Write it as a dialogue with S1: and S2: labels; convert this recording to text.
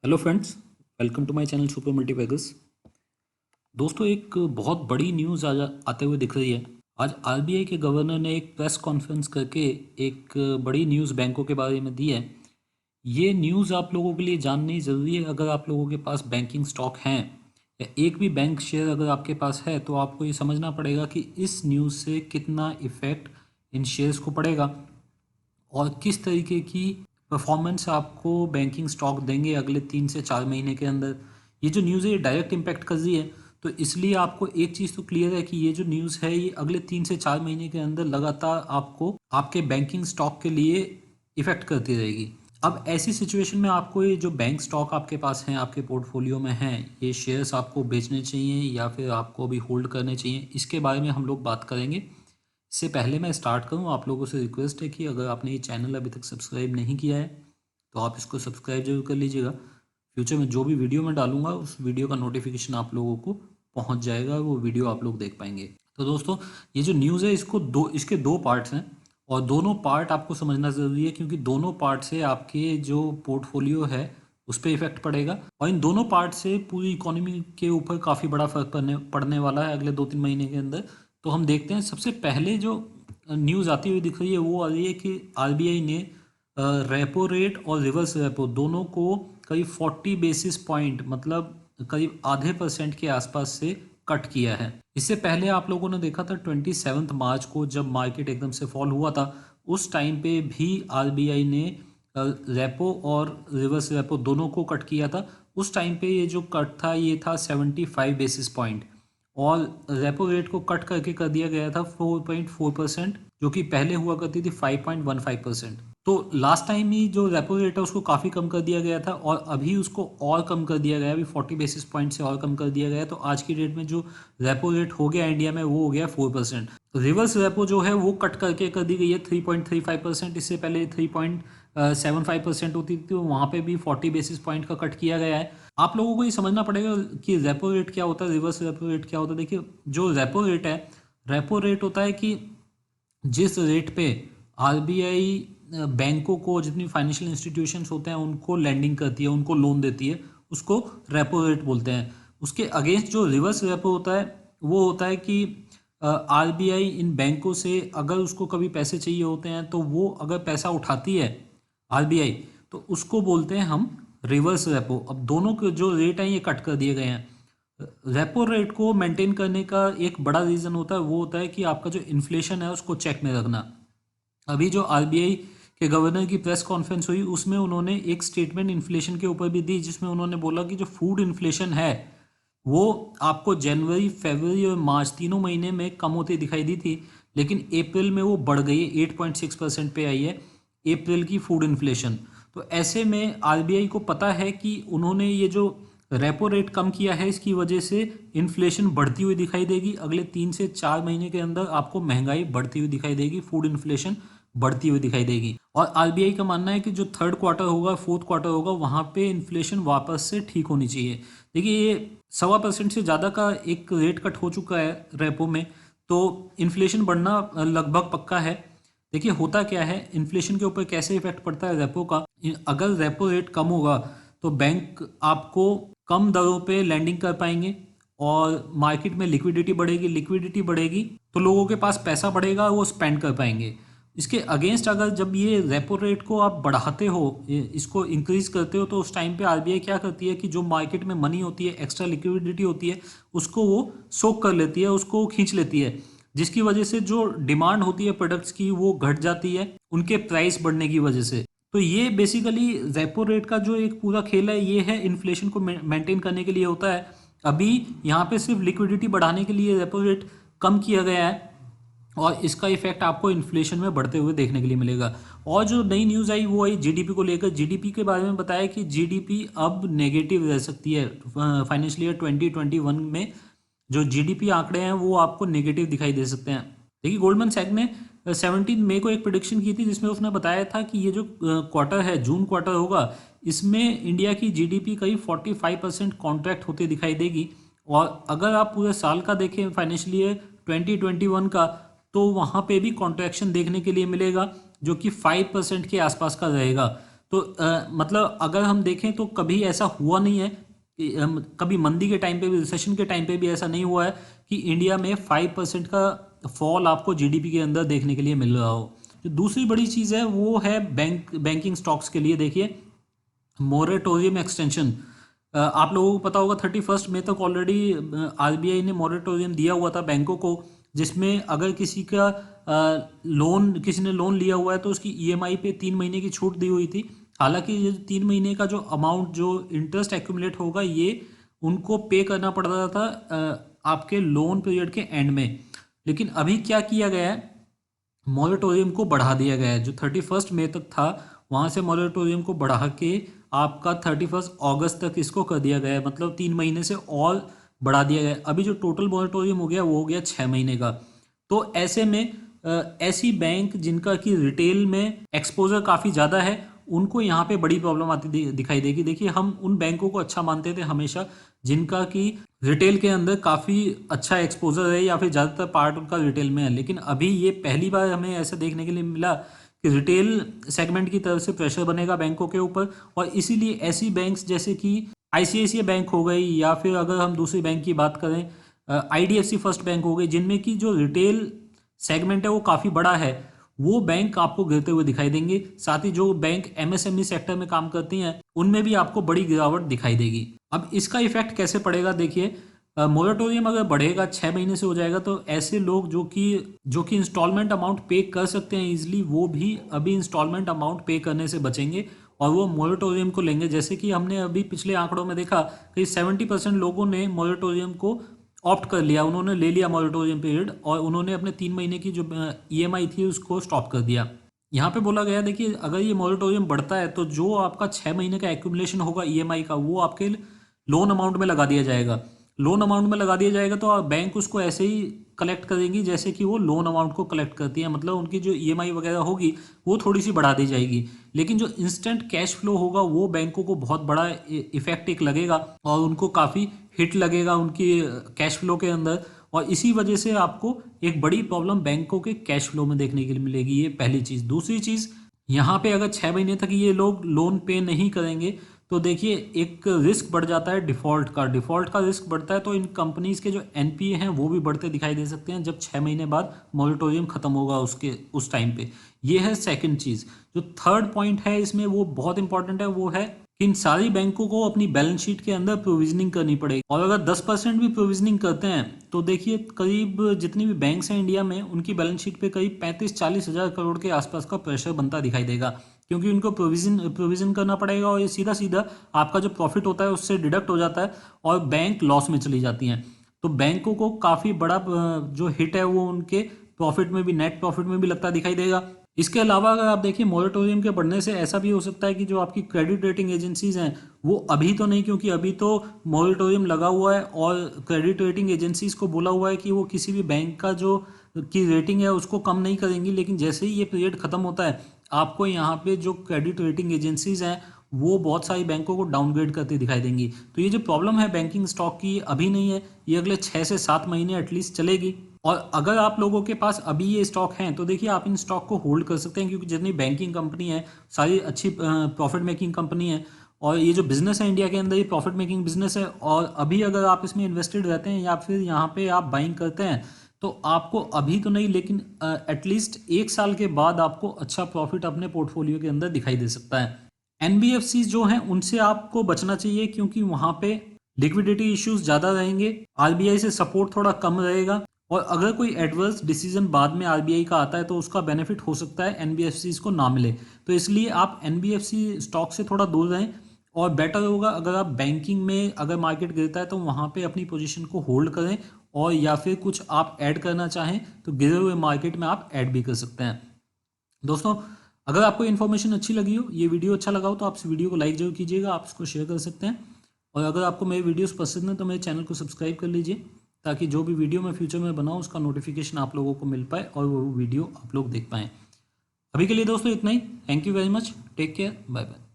S1: Hello friends, welcome to my channel super मल्टीपैगस। दोस्तों, एक बहुत बड़ी न्यूज़ आज आते हुए दिख रही है। आज आरबीआई के गवर्नर ने एक प्रेस कॉन्फ्रेंस करके एक बड़ी न्यूज़ बैंकों के बारे में दी है। ये न्यूज़ आप लोगों के लिए जाननी ज़रूरी है। अगर आप लोगों के पास बैंकिंग स्टॉक हैं या एक भी बैंक शेयर अगर आपके पास है, तो आपको ये समझना पड़ेगा कि इस न्यूज़ से कितना इफ़ेक्ट इन शेयर्स को पड़ेगा और किस तरीके की परफॉर्मेंस आपको बैंकिंग स्टॉक देंगे अगले 3 से 4 महीने के अंदर। ये जो न्यूज़ है ये डायरेक्ट इम्पैक्ट कर रही है। तो इसलिए आपको एक चीज़ तो क्लियर है कि ये जो न्यूज़ है ये अगले 3 से 4 महीने के अंदर लगातार आपको आपके बैंकिंग स्टॉक के लिए इफ़ेक्ट करती रहेगी। अब ऐसी सिचुएशन में आपको ये जो बैंक स्टॉक आपके पास हैं, आपके पोर्टफोलियो में हैं, ये शेयर्स आपको बेचने चाहिए या फिर आपको अभी होल्ड करने चाहिए, इसके बारे में हम लोग बात करेंगे। इससे पहले मैं स्टार्ट करूं, आप लोगों से रिक्वेस्ट है कि अगर आपने ये चैनल अभी तक सब्सक्राइब नहीं किया है तो आप इसको सब्सक्राइब जरूर कर लीजिएगा। फ्यूचर में जो भी वीडियो मैं डालूंगा उस वीडियो का नोटिफिकेशन आप लोगों को पहुंच जाएगा, वो वीडियो आप लोग देख पाएंगे। तो दोस्तों, ये जो न्यूज़ है इसके दो पार्ट्स हैं और दोनों पार्ट आपको समझना ज़रूरी है, क्योंकि दोनों पार्ट से आपके जो पोर्टफोलियो है उस पर इफेक्ट पड़ेगा और इन दोनों पार्ट से पूरी इकोनॉमी के ऊपर काफ़ी बड़ा फर्क पड़ने वाला है अगले 2-3 महीने के अंदर। तो हम देखते हैं, सबसे पहले जो न्यूज़ आती हुई दिख रही है वो आ रही है कि आरबीआई ने रेपो रेट और रिवर्स रेपो दोनों को करीब 40 बेसिस पॉइंट, मतलब करीब आधे % के आसपास से कट किया है। इससे पहले आप लोगों ने देखा था 27 मार्च को जब मार्केट एकदम से फॉल हुआ था, उस टाइम पे भी आरबीआई ने रेपो और रिवर्स रेपो दोनों को कट किया था। उस टाइम पे ये जो कट था ये था 75 बेसिस पॉइंट और रेपो रेट को कट करके कर दिया गया था 4.4%, जो कि पहले हुआ करती थी 5.15%। तो लास्ट टाइम ही जो रेपो रेट है उसको काफ़ी कम कर दिया गया था और अभी उसको और कम कर दिया गया, अभी 40 बेसिस पॉइंट से और कम कर दिया गया। तो आज की डेट में जो रेपो रेट हो गया इंडिया में वो हो गया 4%। रिवर्स रेपो जो है वो कट करके कर दी गई है 3.35%। इससे पहले 3.75% होती थी, तो वहाँ पे भी 40 बेसिस पॉइंट का कट किया गया है। आप लोगों को ये समझना पड़ेगा कि रेपो रेट क्या होता है, रिवर्स रेपो रेट क्या होता है। देखिए, जो रेपो रेट होता है कि जिस रेट पे आरबीआई बैंकों को, जितनी फाइनेंशियल इंस्टीट्यूशंस होते हैं उनको लैंडिंग करती है, उनको लोन देती है, उसको रेपो रेट बोलते हैं। उसके अगेंस्ट जो रिवर्स रेपो होता है वो होता है कि आरबीआई इन बैंकों से अगर उसको कभी पैसे चाहिए होते हैं तो वो अगर पैसा उठाती है आरबीआई, तो उसको बोलते हैं हम रिवर्स रेपो। अब दोनों के जो रेट हैं ये कट कर दिए गए हैं। रेपो रेट को मेंटेन करने का एक बड़ा रीज़न होता है, वो होता है कि आपका जो इन्फ्लेशन है उसको चेक में रखना। अभी जो आरबीआई के गवर्नर की प्रेस कॉन्फ्रेंस हुई उसमें उन्होंने एक स्टेटमेंट इन्फ्लेशन के ऊपर भी दी, जिसमें उन्होंने बोला कि जो फूड इन्फ्लेशन है वो आपको जनवरी, फरवरी और मार्च तीनों महीने में कम होती दिखाई दी थी, लेकिन अप्रैल में वो बढ़ गई है, 8.6% पे आई है अप्रैल की फूड इन्फ्लेशन। तो ऐसे में आरबीआई को पता है कि उन्होंने ये जो रेपो रेट कम किया है इसकी वजह से इन्फ्लेशन बढ़ती हुई दिखाई देगी। अगले 3 से 4 महीने के अंदर आपको महंगाई बढ़ती हुई दिखाई देगी, फूड इन्फ्लेशन बढ़ती हुई दिखाई देगी। और आरबीआई का मानना है कि जो थर्ड क्वार्टर होगा, फोर्थ क्वार्टर होगा, वहाँ पे इन्फ्लेशन वापस से ठीक होनी चाहिए। देखिए, ये 1.25% से ज़्यादा का एक रेट कट हो चुका है रेपो में, तो इन्फ्लेशन बढ़ना लगभग पक्का है। देखिए, होता क्या है, इन्फ्लेशन के ऊपर कैसे इफेक्ट पड़ता है रेपो का। अगर रेपो रेट कम होगा तो बैंक आपको कम दरों पे लैंडिंग कर पाएंगे और मार्केट में लिक्विडिटी बढ़ेगी तो लोगों के पास पैसा बढ़ेगा, वो स्पेंड कर पाएंगे। इसके अगेंस्ट अगर जब ये रेपो रेट को आप बढ़ाते हो, इसको इंक्रीज करते हो, तो उस टाइम पे आरबीआई क्या करती है कि जो मार्केट में मनी होती है, एक्स्ट्रा लिक्विडिटी होती है, उसको वो सोक कर लेती है, उसको खींच लेती है, जिसकी वजह से जो डिमांड होती है प्रोडक्ट्स की वो घट जाती है उनके प्राइस बढ़ने की वजह से। तो ये बेसिकली रेपो रेट का जो एक पूरा खेल है ये है इन्फ्लेशन को मेंटेन करने के लिए होता है। अभी यहाँ पे सिर्फ लिक्विडिटी बढ़ाने के लिए रेपो रेट कम किया गया है और इसका इफेक्ट आपको इन्फ्लेशन में बढ़ते हुए देखने के लिए मिलेगा। और जो नई न्यूज़ आई वो आई जीडीपी को लेकर। जीडीपी के बारे में बताया कि जीडीपी अब नेगेटिव रह सकती है फाइनेंशियल ईयर 2021 में। जो जीडीपी आंकड़े हैं वो आपको नेगेटिव दिखाई दे सकते हैं। देखिए, गोल्डमैन सैक ने 17 मई को एक प्रिडिक्शन की थी जिसमें उसने बताया था कि ये जो क्वार्टर है, जून क्वार्टर होगा, इसमें इंडिया की जीडीपी करीब 45% कॉन्ट्रैक्ट होते दिखाई देगी। और अगर आप पूरे साल का देखें, फाइनेंशियल ईयर 2021 का, तो वहाँ पे भी कॉन्ट्रैक्शन देखने के लिए मिलेगा जो कि 5% के आसपास का रहेगा। तो मतलब अगर हम देखें तो कभी ऐसा हुआ नहीं है कि कभी मंदी के टाइम पे भी, रिसेशन के टाइम पे भी ऐसा नहीं हुआ है कि इंडिया में 5% का फॉल आपको जीडीपी के अंदर देखने के लिए मिल रहा हो। जो दूसरी बड़ी चीज़ है वो है बैंकिंग स्टॉक्स के लिए देखिए मोरेटोरियम एक्सटेंशन। आप लोगों को पता होगा 31 मई तक ऑलरेडी आरबीआई ने मोरेटोरियम दिया हुआ था बैंकों को, जिसमें अगर किसी का किसी ने लोन लिया हुआ है तो उसकी ईएमआई पे 3 महीने की छूट दी हुई थी। हालांकि ये 3 महीने का जो अमाउंट जो इंटरेस्ट एक्यूमुलेट होगा ये उनको पे करना पड़ रहा था आपके लोन पीरियड के एंड में। लेकिन अभी क्या किया गया है, मॉरेटोरियम को बढ़ा दिया गया है। जो 31 मई तक था वहाँ से मॉरेटोरियम को बढ़ा के आपका 31 अगस्त तक इसको कर दिया गया है, मतलब 3 महीने से और बढ़ा दिया गया है। अभी जो टोटल मॉरेटोरियम हो गया वो हो गया 6 महीने का। तो ऐसे में ऐसी बैंक जिनका कि रिटेल में एक्सपोजर काफ़ी ज़्यादा है उनको यहाँ पे बड़ी प्रॉब्लम आती दिखाई देगी। देखिए हम उन बैंकों को अच्छा मानते थे हमेशा जिनका कि रिटेल के अंदर काफ़ी अच्छा एक्सपोजर है या फिर ज़्यादातर पार्ट उनका रिटेल में है। लेकिन अभी ये पहली बार हमें ऐसा देखने के लिए मिला कि रिटेल सेगमेंट की तरफ से प्रेशर बनेगा बैंकों के ऊपर, और इसीलिए ऐसी बैंक्स जैसे कि आईसीआईसीआई बैंक हो गई या फिर अगर हम दूसरी बैंक की बात करें आईडीएफसी फर्स्ट बैंक हो गई, जिनमें की जो रिटेल सेगमेंट है वो काफ़ी बड़ा है, वो बैंक आपको गिरते हुए दिखाई देंगे। साथ ही जो बैंक एमएसएमई सेक्टर में काम करती हैं उनमें भी आपको बड़ी गिरावट दिखाई देगी। अब इसका इफेक्ट कैसे पड़ेगा देखिए, मोरेटोरियम अगर बढ़ेगा 6 महीने से हो जाएगा तो ऐसे लोग जो कि इंस्टॉलमेंट अमाउंट पे कर सकते हैं इजीली, वो भी अभी इंस्टॉलमेंट अमाउंट पे करने से बचेंगे और वो मोरेटोरियम को लेंगे। जैसे कि हमने अभी पिछले आंकड़ों में देखा कि 70% लोगों ने मोरेटोरियम को ऑप्ट कर लिया, उन्होंने ले लिया मॉरेटोरियम पीरियड और उन्होंने अपने 3 महीने की जो ईएमआई थी उसको स्टॉप कर दिया। यहाँ पे बोला गया देखिए अगर ये मॉरेटोरियम बढ़ता है तो जो आपका 6 महीने का एक्यूमुलेशन होगा ईएमआई का वो आपके लोन अमाउंट में लगा दिया जाएगा। लोन अमाउंट में लगा दिया जाएगा तो बैंक उसको ऐसे ही कलेक्ट करेंगी जैसे कि वो लोन अमाउंट को कलेक्ट करती है, मतलब उनकी जो ईएमआई वगैरह होगी वो थोड़ी सी बढ़ा दी जाएगी। लेकिन जो इंस्टेंट कैश फ्लो होगा वो बैंकों को बहुत बड़ा इफेक्ट एक लगेगा और उनको काफ़ी हिट लगेगा उनकी कैश फ्लो के अंदर, और इसी वजह से आपको एक बड़ी प्रॉब्लम बैंकों के कैश फ्लो में देखने के लिए मिलेगी। ये पहली चीज़। दूसरी चीज़, यहाँ पे अगर 6 महीने तक ये लोग लोन पे नहीं करेंगे तो देखिए एक रिस्क बढ़ जाता है डिफ़ॉल्ट का रिस्क बढ़ता है, तो इन कंपनीज़ के जो एनपीए हैं वो भी बढ़ते दिखाई दे सकते हैं जब 6 महीने बाद मॉरेटोरियम ख़त्म होगा उस टाइम पे। ये है सेकंड चीज़। जो थर्ड पॉइंट है इसमें वो बहुत इंपॉर्टेंट है, वो है कि इन सारी बैंकों को अपनी बैलेंस शीट के अंदर प्रोविजनिंग करनी पड़ेगी, और अगर 10% भी प्रोविजनिंग करते हैं तो देखिए करीब जितनी भी बैंक्स हैं इंडिया में उनकी बैलेंस शीट पे करीब 35-40 हज़ार करोड़ के आसपास का प्रेशर बनता दिखाई देगा, क्योंकि उनको प्रोविजन करना पड़ेगा और ये सीधा सीधा आपका जो प्रॉफिट होता है उससे डिडक्ट हो जाता है और बैंक लॉस में चली जाती हैं। तो बैंकों को काफ़ी बड़ा जो हिट है वो उनके प्रॉफिट में भी, नेट प्रॉफिट में भी लगता दिखाई देगा। इसके अलावा अगर आप देखिए मॉरेटोरियम के बढ़ने से ऐसा भी हो सकता है कि जो आपकी क्रेडिट रेटिंग एजेंसीज हैं वो अभी तो नहीं, क्योंकि अभी तो मॉरेटोरियम लगा हुआ है और क्रेडिट रेटिंग एजेंसीज को बोला हुआ है कि वो किसी भी बैंक का जो की रेटिंग है उसको कम नहीं करेंगी। लेकिन जैसे ही ये पीरियड खत्म होता है आपको यहाँ पे जो क्रेडिट रेटिंग एजेंसीज हैं वो बहुत सारी बैंकों को डाउनग्रेड करती दिखाई देंगी। तो ये जो प्रॉब्लम है बैंकिंग स्टॉक की अभी नहीं है, ये अगले 6 से 7 महीने एटलीस्ट चलेगी। और अगर आप लोगों के पास अभी ये स्टॉक हैं तो देखिए आप इन स्टॉक को होल्ड कर सकते हैं, क्योंकि जितनी बैंकिंग कंपनी है सारी अच्छी प्रॉफिट मेकिंग कंपनी है, और ये जो बिज़नेस है इंडिया के अंदर ये प्रॉफिट मेकिंग बिजनेस है। और अभी अगर आप इसमें इन्वेस्टेड रहते हैं या फिर यहाँ पे आप बाइंग करते हैं तो आपको अभी तो नहीं लेकिन एटलीस्ट 1 साल के बाद आपको अच्छा प्रॉफिट अपने पोर्टफोलियो के अंदर दिखाई दे सकता है। एनबीएफसी जो हैं उनसे आपको बचना चाहिए, क्योंकि वहाँ पे लिक्विडिटी इश्यूज ज़्यादा रहेंगे, आरबीआई से सपोर्ट थोड़ा कम रहेगा, और अगर कोई एडवर्स डिसीजन बाद में आरबीआई का आता है तो उसका बेनिफिट हो सकता है एनबीएफसी को ना मिले। तो इसलिए आप एनबीएफसी स्टॉक से थोड़ा दूर रहें, और बेटर होगा अगर आप बैंकिंग में अगर मार्केट गिरता है तो वहाँ पे अपनी पोजीशन को होल्ड करें, और या फिर कुछ आप ऐड करना चाहें तो गिरे हुए मार्केट में आप ऐड भी कर सकते हैं। दोस्तों अगर आपको इन्फॉर्मेशन अच्छी लगी हो, ये वीडियो अच्छा लगा हो तो आप इस वीडियो को लाइक जरूर कीजिएगा, आप इसको शेयर कर सकते हैं। और अगर आपको मेरे वीडियोस पसंद है तो मेरे चैनल को सब्सक्राइब कर लीजिए, ताकि जो भी वीडियो मैं फ्यूचर में बनाऊँ उसका नोटिफिकेशन आप लोगों को मिल पाए और वो वीडियो आप लोग देख पाएँ। अभी के लिए दोस्तों इतना ही। Thank you very much, take care, bye bye.